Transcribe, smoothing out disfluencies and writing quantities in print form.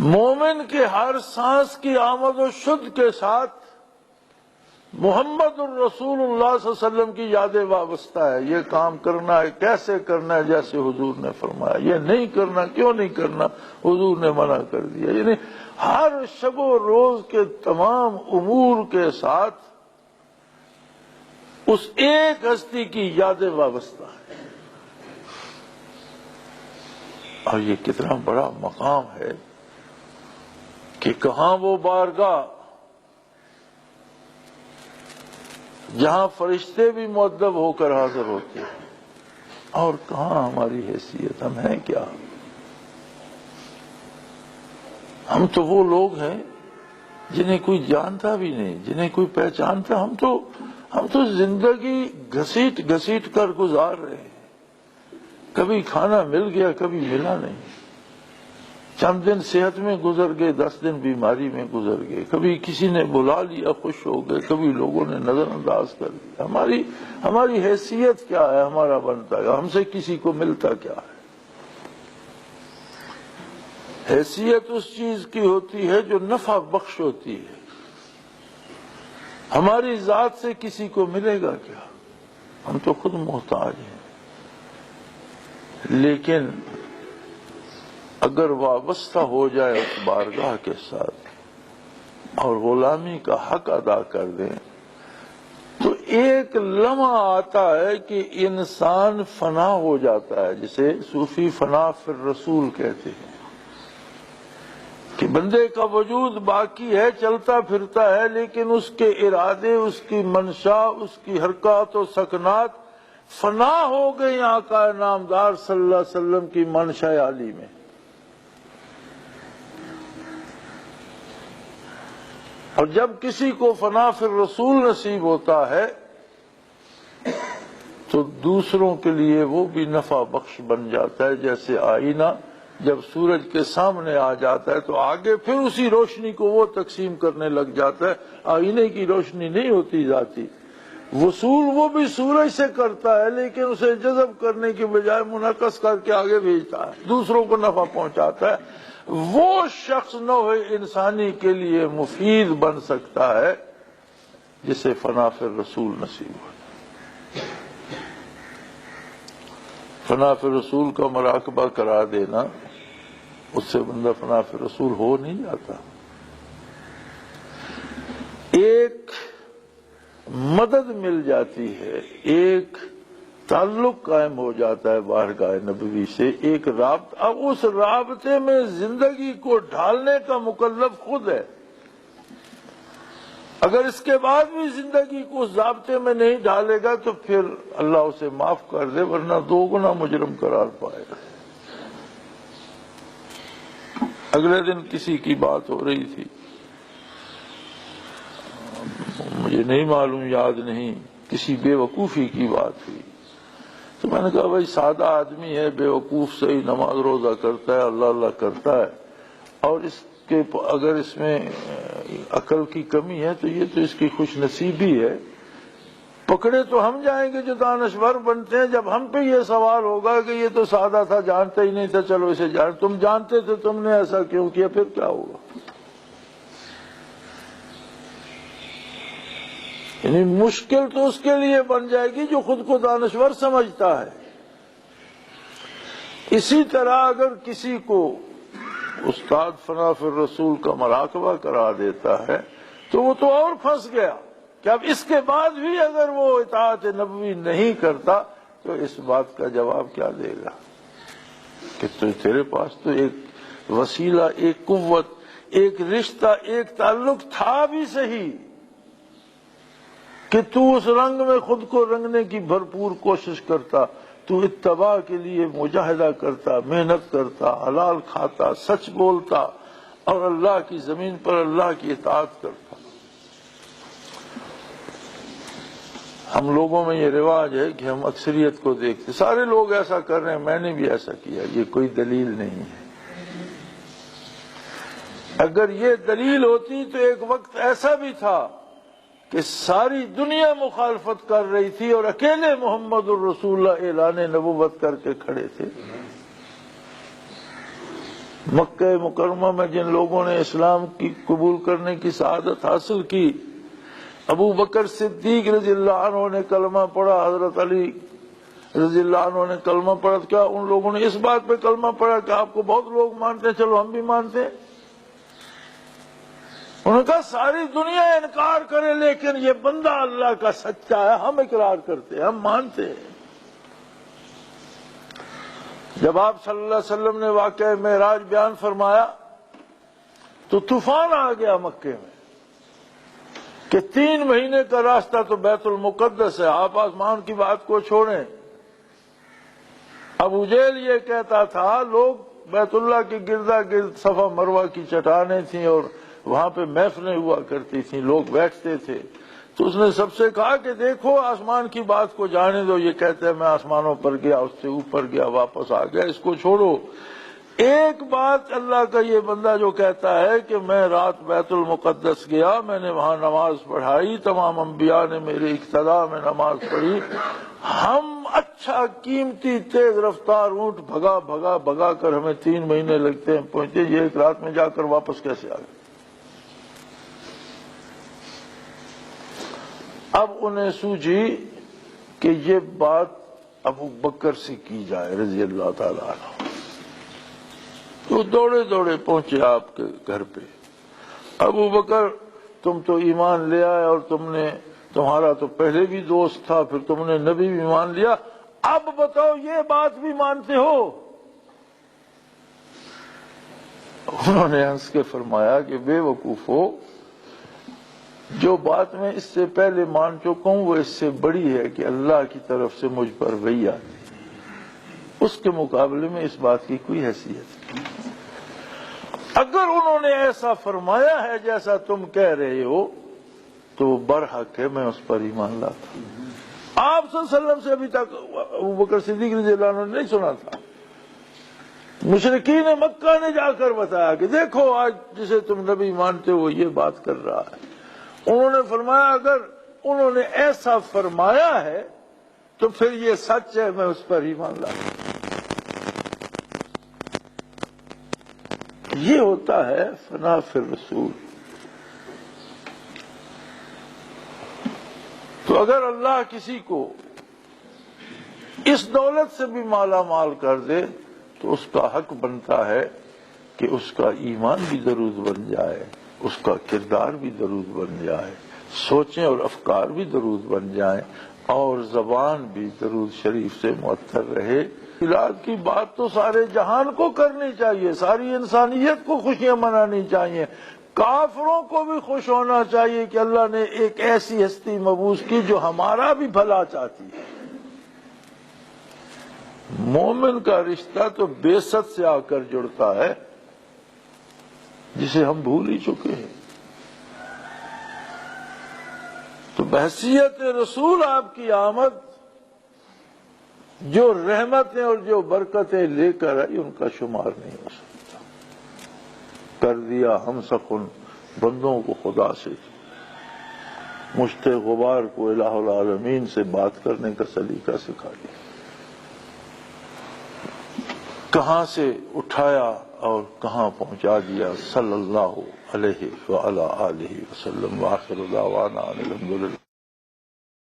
مومن کے ہر سانس کی آمد و شد کے ساتھ محمد الرسول اللہ صلی اللہ علیہ وسلم کی یادیں وابستہ ہے. یہ کام کرنا ہے، کیسے کرنا ہے، جیسے حضور نے فرمایا. یہ نہیں کرنا، کیوں نہیں کرنا، حضور نے منع کر دیا. یعنی ہر شب و روز کے تمام امور کے ساتھ اس ایک ہستی کی یادیں وابستہ ہیں. اور یہ کتنا بڑا مقام ہے کہ کہاں وہ بارگاہ جہاں فرشتے بھی مؤدب ہو کر حاضر ہوتے ہیں، اور کہاں ہماری حیثیت، ہم ہیں کیا؟ ہم تو وہ لوگ ہیں جنہیں کوئی جانتا بھی نہیں، جنہیں کوئی پہچانتا. ہم تو زندگی گھسیٹ گھسیٹ کر گزار رہے ہیں. کبھی کھانا مل گیا، کبھی ملا نہیں. چند دن صحت میں گزر گئے، 10 دن بیماری میں گزر گئے. کبھی کسی نے بلا لیا، خوش ہو گئے، کبھی لوگوں نے نظر انداز کر دیا. ہماری حیثیت کیا ہے؟ ہمارا بنتا ہے، ہم سے کسی کو ملتا کیا ہے؟ حیثیت اس چیز کی ہوتی ہے جو نفع بخش ہوتی ہے. ہماری ذات سے کسی کو ملے گا کیا؟ ہم تو خود محتاج ہیں. لیکن اگر وابستہ ہو جائے اس بارگاہ کے ساتھ اور غلامی کا حق ادا کر دیں تو ایک لمحہ آتا ہے کہ انسان فنا ہو جاتا ہے، جسے صوفی فنا فی الرسول کہتے ہیں، کہ بندے کا وجود باقی ہے، چلتا پھرتا ہے، لیکن اس کے ارادے، اس کی منشا، اس کی حرکات و سکنات فنا ہو گئی آقا نامدار صلی اللہ علیہ وسلم کی منشا عالی میں. اور جب کسی کو فنا فی الرسول نصیب ہوتا ہے تو دوسروں کے لیے وہ بھی نفع بخش بن جاتا ہے. جیسے آئینہ جب سورج کے سامنے آ جاتا ہے تو آگے پھر اسی روشنی کو وہ تقسیم کرنے لگ جاتا ہے. آئینے کی روشنی نہیں ہوتی ذاتی، وصول وہ بھی سورج سے کرتا ہے، لیکن اسے جذب کرنے کے بجائے منعکس کر کے آگے بھیجتا ہے، دوسروں کو نفع پہنچاتا ہے. وہ شخص نوع انسانی کے لیے مفید بن سکتا ہے جسے فنا فی الرسول نصیب ہو. فنا فی الرسول کا مراقبہ کرا دینا، اس سے بندہ فنا فی الرسول ہو نہیں جاتا. ایک مدد مل جاتی ہے، ایک تعلق قائم ہو جاتا ہے بارگاہ نبوی سے، ایک رابطہ. اب اس رابطے میں زندگی کو ڈھالنے کا مکلف خود ہے. اگر اس کے بعد بھی زندگی کو اس ضابطے میں نہیں ڈالے گا تو پھر اللہ اسے معاف کر دے، ورنہ 2 گنا مجرم قرار پائے گا. اگلے دن کسی کی بات ہو رہی تھی، مجھے نہیں معلوم، یاد نہیں، کسی بے وقوفی کی بات ہوئی. تو میں نے کہا بھائی سادہ آدمی ہے، بے وقوف صحیح نماز روزہ کرتا ہے، اللہ اللہ کرتا ہے، اور اگر اس میں عقل کی کمی ہے تو یہ تو اس کی خوش نصیبی ہے. پکڑے تو ہم جائیں گے جو دانشور بنتے ہیں جب ہم پہ یہ سوال ہوگا کہ یہ تو سادہ تھا، جانتا ہی نہیں تھا، چلو اسے جان. تم جانتے تھے، تم نے ایسا کیوں کیا؟ پھر کیا ہوگا؟ یعنی مشکل تو اس کے لیے بن جائے گی جو خود کو دانشور سمجھتا ہے. اسی طرح اگر کسی کو استاد فنا فی الرسول کا مراقبہ کرا دیتا ہے تو وہ تو اور پھنس گیا کہ اب اس کے بعد بھی اگر وہ اطاعت نبوی نہیں کرتا تو اس بات کا جواب کیا دے گا کہ تیرے پاس تو ایک وسیلہ، ایک قوت، ایک رشتہ، ایک تعلق تھا بھی صحیح کہ تو اس رنگ میں خود کو رنگنے کی بھرپور کوشش کرتا، تو اتباع کے لیے مجاہدہ کرتا، محنت کرتا، حلال کھاتا، سچ بولتا اور اللہ کی زمین پر اللہ کی اطاعت کرتا. ہم لوگوں میں یہ رواج ہے کہ ہم اکثریت کو دیکھتے، سارے لوگ ایسا کر رہے ہیں، میں نے بھی ایسا کیا. یہ کوئی دلیل نہیں ہے. اگر یہ دلیل ہوتی تو ایک وقت ایسا بھی تھا کہ ساری دنیا مخالفت کر رہی تھی اور اکیلے محمد الرسول اللہ اعلان نبوت کر کے کھڑے تھے. مکہ مکرمہ میں جن لوگوں نے اسلام کی قبول کرنے کی سعادت حاصل کی، ابو بکر صدیق رضی اللہ عنہ نے کلمہ پڑھا، حضرت علی رضی اللہ عنہ نے کلمہ پڑھا، کیا ان لوگوں نے اس بات پہ کلمہ پڑھا کہ آپ کو بہت لوگ مانتے ہیں، چلو ہم بھی مانتے ہیں؟ انہوں نے کہا ساری دنیا انکار کرے لیکن یہ بندہ اللہ کا سچا ہے، ہم اقرار کرتے ہیں، ہم مانتے ہیں۔ جب آپ صلی اللہ علیہ وسلم نے واقعہ معراج بیان فرمایا تو طوفان آ گیا مکے میں کہ 3 مہینے کا راستہ تو بیت المقدس ہے، آپ آسمان کی بات کو چھوڑیں۔ ابو جہل یہ کہتا تھا، لوگ بیت اللہ کے گردا گرد صفا مروہ کی چٹانیں تھیں اور وہاں پہ محفلیں ہوا کرتی تھیں، لوگ بیٹھتے تھے، تو اس نے سب سے کہا کہ دیکھو آسمان کی بات کو جانے دو، یہ کہتے ہیں میں آسمانوں پر گیا، اس سے اوپر گیا، واپس آ گیا، اس کو چھوڑو۔ ایک بات اللہ کا یہ بندہ جو کہتا ہے کہ میں رات بیت المقدس گیا، میں نے وہاں نماز پڑھائی، تمام انبیاء نے میرے اقتداء میں نماز پڑھی، ہم اچھا قیمتی تیز رفتار اونٹ بھگا بھگا بھگا کر ہمیں 3 مہینے لگتے ہیں پہنچے، یہ ایک رات میں جا کر واپس کیسے آ گئے؟ اب انہیں سوچی کہ یہ بات ابو بکر سے کی جائے رضی اللہ تعالیٰ عنہ، تو دوڑے دوڑے پہنچے آپ کے گھر پہ۔ ابو بکر تم تو ایمان لے آئے اور تمہارا تو پہلے بھی دوست تھا، پھر تم نے نبی بھی مان لیا، اب بتاؤ یہ بات بھی مانتے ہو؟ انہوں نے ہنس کے فرمایا کہ بے وقوفو، جو بات میں اس سے پہلے مان چکا ہوں وہ اس سے بڑی ہے کہ اللہ کی طرف سے مجھ پر وحی آتی ہے، اس کے مقابلے میں اس بات کی کوئی حیثیت نہیں۔ اگر انہوں نے ایسا فرمایا ہے جیسا تم کہہ رہے ہو تو وہ برحق ہے، میں اس پر ایمان لاتا ہوں۔ آپ صلی اللہ علیہ وسلم سے ابھی تک ابو بکر صدیق رضی اللہ عنہ نے نہیں سنا تھا، مشرکین مکہ نے جا کر بتایا کہ دیکھو آج جسے تم نبی مانتے ہو وہ یہ بات کر رہا ہے۔ انہوں نے فرمایا اگر انہوں نے ایسا فرمایا ہے تو پھر یہ سچ ہے، میں اس پر ایمان لاتا ہوں۔ یہ ہوتا ہے فنا فی الرسول۔ تو اگر اللہ کسی کو اس دولت سے بھی مالا مال کر دے تو اس کا حق بنتا ہے کہ اس کا ایمان بھی درود بن جائے، اس کا کردار بھی درود بن جائے، سوچیں اور افکار بھی درود بن جائیں، اور زبان بھی درود شریف سے معطر رہے۔ علاج کی بات تو سارے جہان کو کرنی چاہیے، ساری انسانیت کو خوشیاں منانی چاہیے، کافروں کو بھی خوش ہونا چاہیے کہ اللہ نے ایک ایسی ہستی مبعوث کی جو ہمارا بھی بھلا چاہتی ہے۔ مومن کا رشتہ تو بیست سے آ کر جڑتا ہے جسے ہم بھول ہی چکے ہیں۔ تو بحیثیت رسول آپ کی آمد جو رحمتیں اور جو برکتیں لے کر آئی ان کا شمار نہیں ہو سکتا۔ کر دیا ہم سخن بندوں کو خدا سے، مشت غبار کو الہ العالمین سے بات کرنے کا سلیقہ سکھا دیا، کہاں سے اٹھایا اور کہاں پہنچا دیا، صلی اللہ علیہ وآلہ آلہ وسلم، وآخر دعوانا الحمدللہ۔